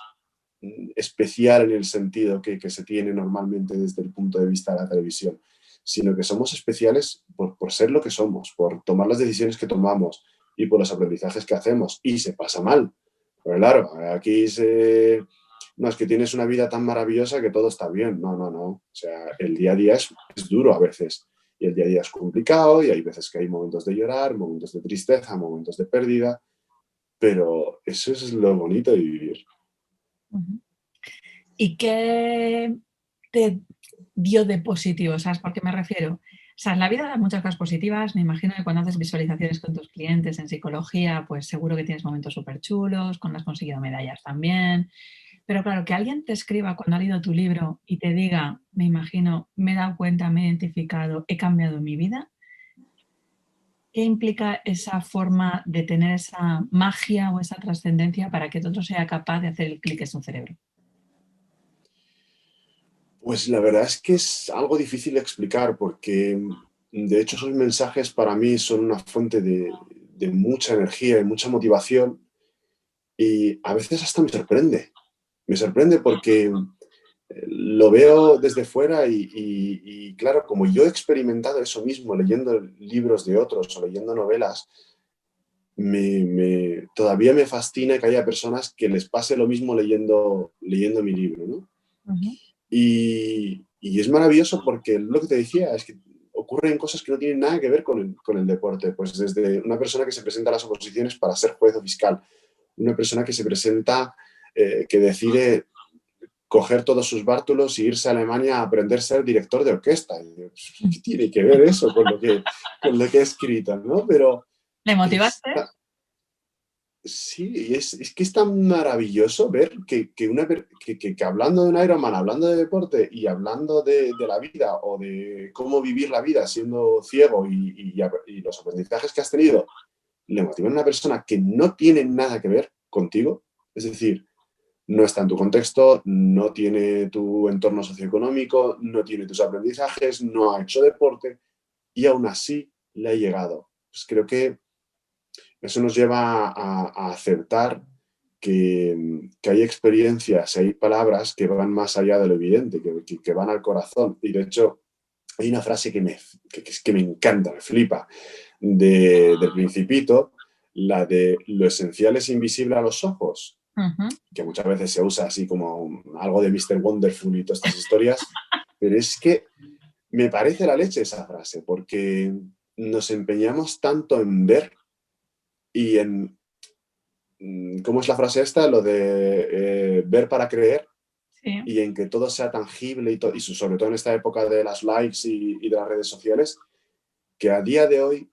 especial en el sentido que se tiene normalmente desde el punto de vista de la televisión, sino que somos especiales por ser lo que somos, por tomar las decisiones que tomamos y por los aprendizajes que hacemos. Y se pasa mal. Pero claro, aquí no, es que tienes una vida tan maravillosa que todo está bien. No, no, no. O sea, el día a día es duro a veces. Y el día a día es complicado y hay veces que hay momentos de llorar, momentos de tristeza, momentos de pérdida. Pero eso es lo bonito de vivir. Ujú. ¿Y qué te dio de positivo? ¿Sabes por qué me refiero? O sea, en la vida da muchas cosas positivas. Me imagino que cuando haces visualizaciones con tus clientes en psicología, pues seguro que tienes momentos súper chulos, cuando has conseguido medallas también. Pero claro, que alguien te escriba cuando ha leído tu libro y te diga, me imagino, me he dado cuenta, me he identificado, he cambiado mi vida. ¿Qué implica esa forma de tener esa magia o esa trascendencia para que el otro sea capaz de hacer el clic en su cerebro? Pues la verdad es que es algo difícil de explicar porque de hecho esos mensajes para mí son una fuente de mucha energía y mucha motivación y a veces hasta me sorprende. Me sorprende porque lo veo desde fuera y claro, como yo he experimentado eso mismo leyendo libros de otros o leyendo novelas, todavía me fascina que haya personas que les pase lo mismo leyendo mi libro, ¿no? Ujú. Y es maravilloso porque lo que te decía es que ocurren cosas que no tienen nada que ver con el deporte. Pues desde una persona que se presenta a las oposiciones para ser juez o fiscal, una persona que se presenta, que decide coger todos sus bártulos e irse a Alemania a aprender a ser director de orquesta. Y yo, ¿qué tiene que ver eso con lo que he escrito? ¿No? Pero ¿Le motivaste? está, sí, es que es tan maravilloso ver que hablando de un Ironman, hablando de deporte y hablando de la vida o de cómo vivir la vida siendo ciego y los aprendizajes que has tenido, le motivan a una persona que no tiene nada que ver contigo, es decir, no está en tu contexto, no tiene tu entorno socioeconómico, no tiene tus aprendizajes, no ha hecho deporte y aún así le ha llegado. Pues creo que eso nos lleva a aceptar que hay experiencias, hay palabras que van más allá de lo evidente, que van al corazón. Y de hecho, hay una frase que me encanta, me flipa, del Principito, la de lo esencial es invisible a los ojos, Ujú. que muchas veces se usa así como algo de Mr. Wonderful y todas estas historias, pero es que me parece la leche esa frase, porque nos empeñamos tanto en ver y en ¿cómo es la frase esta? Lo de ver para creer Sí. y en que todo sea tangible y sobre todo en esta época de las likes y de las redes sociales, que a día de hoy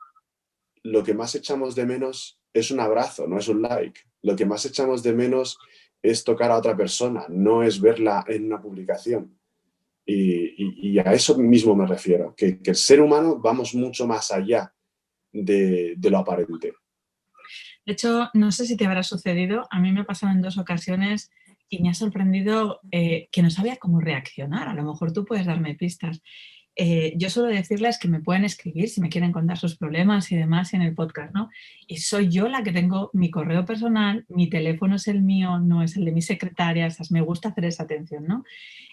lo que más echamos de menos es un abrazo, no es un like. Lo que más echamos de menos es tocar a otra persona, no es verla en una publicación. Y a eso mismo me refiero, que el ser humano vamos mucho más allá de lo aparente. De hecho, no sé si te habrá sucedido, a mí me ha pasado en 2 ocasiones y me ha sorprendido, que no sabía cómo reaccionar. A lo mejor tú puedes darme pistas. Yo suelo decirles que me pueden escribir si me quieren contar sus problemas y demás en el podcast, ¿no? Y soy yo la que tengo mi correo personal, mi teléfono es el mío, no es el de mi secretaria, o sea, me gusta hacer esa atención, ¿no?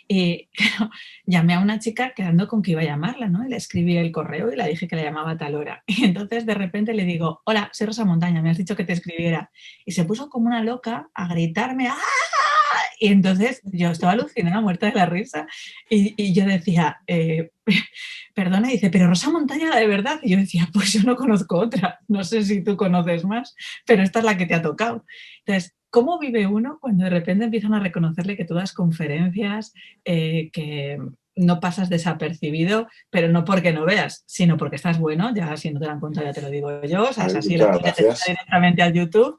Y claro, llamé a una chica quedando con que iba a llamarla, ¿no? Y le escribí el correo y le dije que le llamaba a tal hora. Y entonces de repente le digo, hola, soy Rosa Montaña, me has dicho que te escribiera. Y se puso como una loca a gritarme, ¡ah! Y entonces yo estaba alucinada, muerta de la risa. Y yo decía, perdona, y dice, pero Rosa Montaña de verdad. Y yo decía, pues yo no conozco otra, no sé si tú conoces más, pero esta es la que te ha tocado. Entonces, ¿cómo vive uno cuando de repente empiezan a reconocerle que tú das conferencias, que no pasas desapercibido, pero no porque no veas, sino porque estás bueno, ya si no te dan cuenta ya te lo digo yo, o sea, es así, la Muchas gente te echa gracias. directamente al YouTube.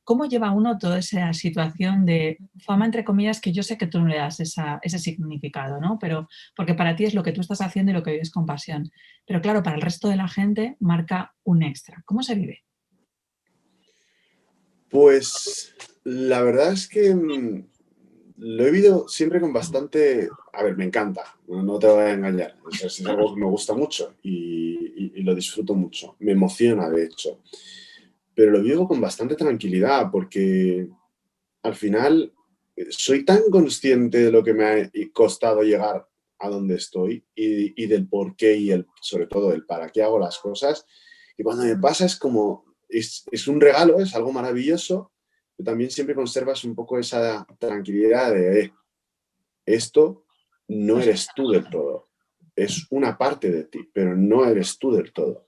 ¿Cómo lleva uno toda esa situación de fama, entre comillas, que yo sé que tú no le das ese significado, ¿no? Pero porque para ti es lo que tú estás haciendo y lo que vives con pasión. Pero claro, para el resto de la gente marca un extra. ¿Cómo se vive? Pues la verdad es que Lo he vivido siempre con bastante... A ver, me encanta, no te voy a engañar. Es algo que me gusta mucho y lo disfruto mucho. Me emociona, de hecho. Pero lo vivo con bastante tranquilidad porque al final soy tan consciente de lo que me ha costado llegar a donde estoy y del por qué y sobre todo del para qué hago las cosas. Y cuando me pasa es como, es un regalo, es algo maravilloso, pero también siempre conservas un poco esa tranquilidad de esto no Pues eres tú del todo. Es una parte de ti, pero no eres tú del todo.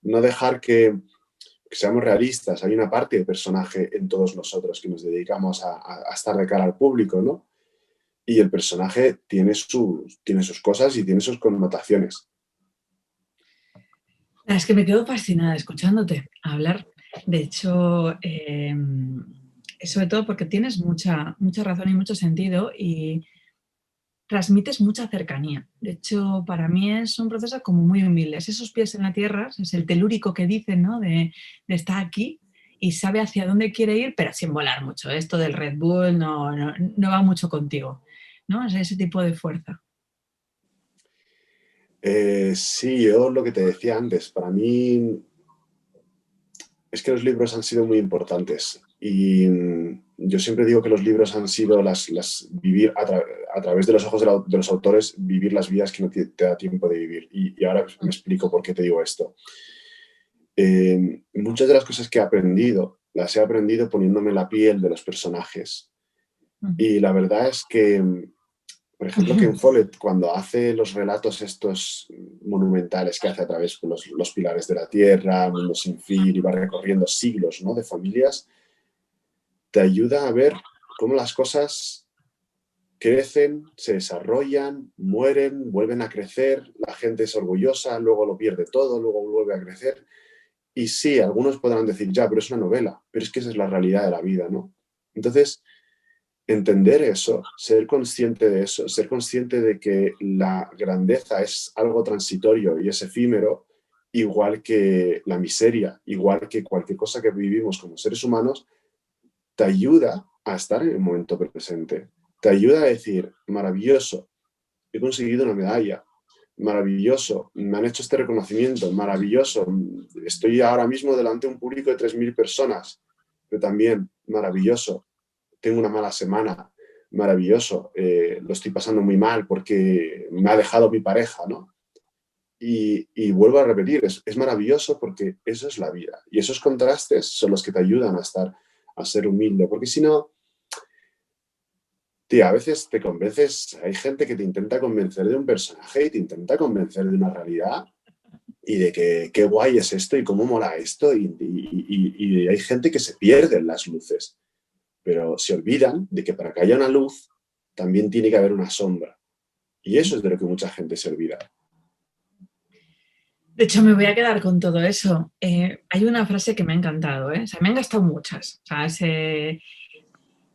No dejar que seamos realistas, hay una parte de personaje en todos nosotros que nos dedicamos a estar de cara al público, ¿no? Y el personaje tiene sus cosas y tiene sus connotaciones. es que me quedo fascinada escuchándote hablar. De hecho, sobre todo porque tienes mucha razón y mucho sentido y transmites mucha cercanía. De hecho, para mí es un proceso como muy humilde. Es esos pies en la tierra, es el telúrico que dicen, ¿no? De estar aquí y sabe hacia dónde quiere ir, pero sin volar mucho. Esto del Red Bull no va mucho contigo, ¿no? Es ese tipo de fuerza. Sí, yo lo que te decía antes, para mí es que los libros han sido muy importantes y yo siempre digo que los libros han sido vivir a través de los ojos de los autores, vivir las vidas que no te da tiempo de vivir. Y ahora me explico por qué te digo esto. Muchas de las cosas que he aprendido, las he aprendido poniéndome la piel de los personajes. Y la verdad es que, por ejemplo, Ken Follett, cuando hace los relatos estos monumentales que hace a través de los pilares de la tierra, Mundo sin fin, y va recorriendo siglos, ¿no?, de familias, te ayuda a ver cómo las cosas crecen, se desarrollan, mueren, vuelven a crecer, la gente es orgullosa, luego lo pierde todo, luego vuelve a crecer. Y sí, algunos podrán decir, ya, pero es una novela, pero es que esa es la realidad de la vida, ¿no? Entonces, entender eso, ser consciente de eso, ser consciente de que la grandeza es algo transitorio y es efímero, igual que la miseria, igual que cualquier cosa que vivimos como seres humanos, te ayuda a estar en el momento presente. Te ayuda a decir, maravilloso, he conseguido una medalla, maravilloso, me han hecho este reconocimiento, maravilloso, estoy ahora mismo delante de un público de 3.000 personas, pero también maravilloso, tengo una mala semana, maravilloso, lo estoy pasando muy mal porque me ha dejado mi pareja, ¿no? Y vuelvo a repetir, es maravilloso porque eso es la vida. Y esos contrastes son los que te ayudan a ser humilde, porque si no, tío, a veces te convences, hay gente que te intenta convencer de un personaje y te intenta convencer de una realidad y de que qué guay es esto y cómo mola esto y hay gente que se pierde en las luces, pero se olvidan de que para que haya una luz también tiene que haber una sombra y eso es de lo que mucha gente se olvida. De hecho, me voy a quedar con todo eso. Hay una frase que me ha encantado, ¿eh? O sea, me han gastado muchas. O sea,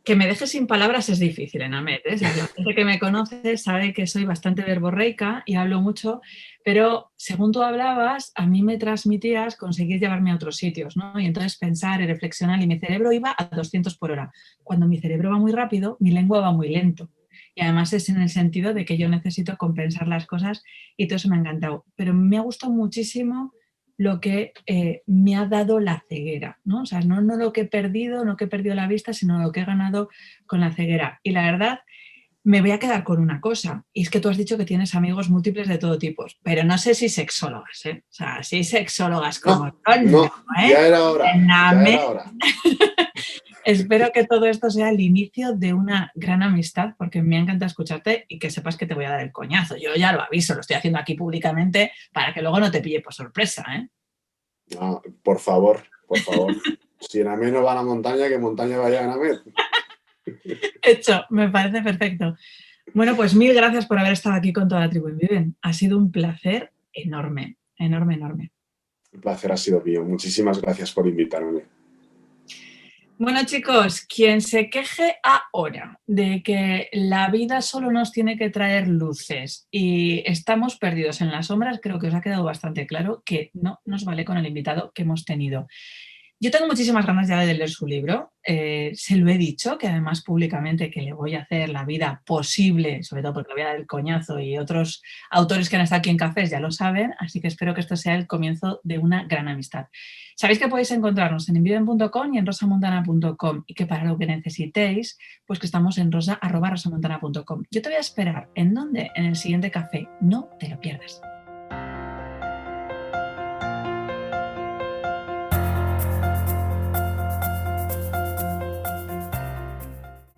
que me dejes sin palabras es difícil en Amet, ¿eh? O sea, la gente que me conoce sabe que soy bastante verborreica y hablo mucho, pero según tú hablabas, a mí me transmitías conseguir llevarme a otros sitios, ¿no? Y entonces pensar y reflexionar y mi cerebro iba a 200 por hora. Cuando mi cerebro va muy rápido, mi lengua va muy lento. Y además es en el sentido de que yo necesito compensar las cosas y todo eso me ha encantado. Pero me ha gustado muchísimo lo que me ha dado la ceguera, ¿no? O sea, no lo que he perdido, no que he perdido la vista, sino lo que he ganado con la ceguera. Y la verdad, me voy a quedar con una cosa, y es que tú has dicho que tienes amigos múltiples de todo tipo, pero no sé si sexólogas, ¿eh? O sea, si sexólogas como No, son, no, no, ¿eh? ya era hora, ya Dame. era hora. Espero que todo esto sea el inicio de una gran amistad, porque me encanta escucharte y que sepas que te voy a dar el coñazo. Yo ya lo aviso, lo estoy haciendo aquí públicamente para que luego no te pille por sorpresa, ¿eh? No, por favor, por favor. Si en Amed no va a la montaña, que montaña vaya en Amed. Hecho, me parece perfecto. Bueno, pues mil gracias por haber estado aquí con toda la tribu en Viven. Ha sido un placer enorme, enorme, enorme. El placer ha sido mío. Muchísimas gracias por invitarme. Bueno, chicos, quien se queje ahora de que la vida solo nos tiene que traer luces y estamos perdidos en las sombras, creo que os ha quedado bastante claro que no nos vale con el invitado que hemos tenido. Yo tengo muchísimas ganas ya de leer su libro. Se lo he dicho, que además públicamente que le voy a hacer la vida posible, sobre todo porque le voy a dar el coñazo y otros autores que han estado aquí en Cafés ya lo saben, así que espero que esto sea el comienzo de una gran amistad. Sabéis que podéis encontrarnos en enviven.com y en rosamontana.com y que para lo que necesitéis, pues que estamos en rosa@rosamontana.com. Yo te voy a esperar. ¿En dónde? En el siguiente café. No te lo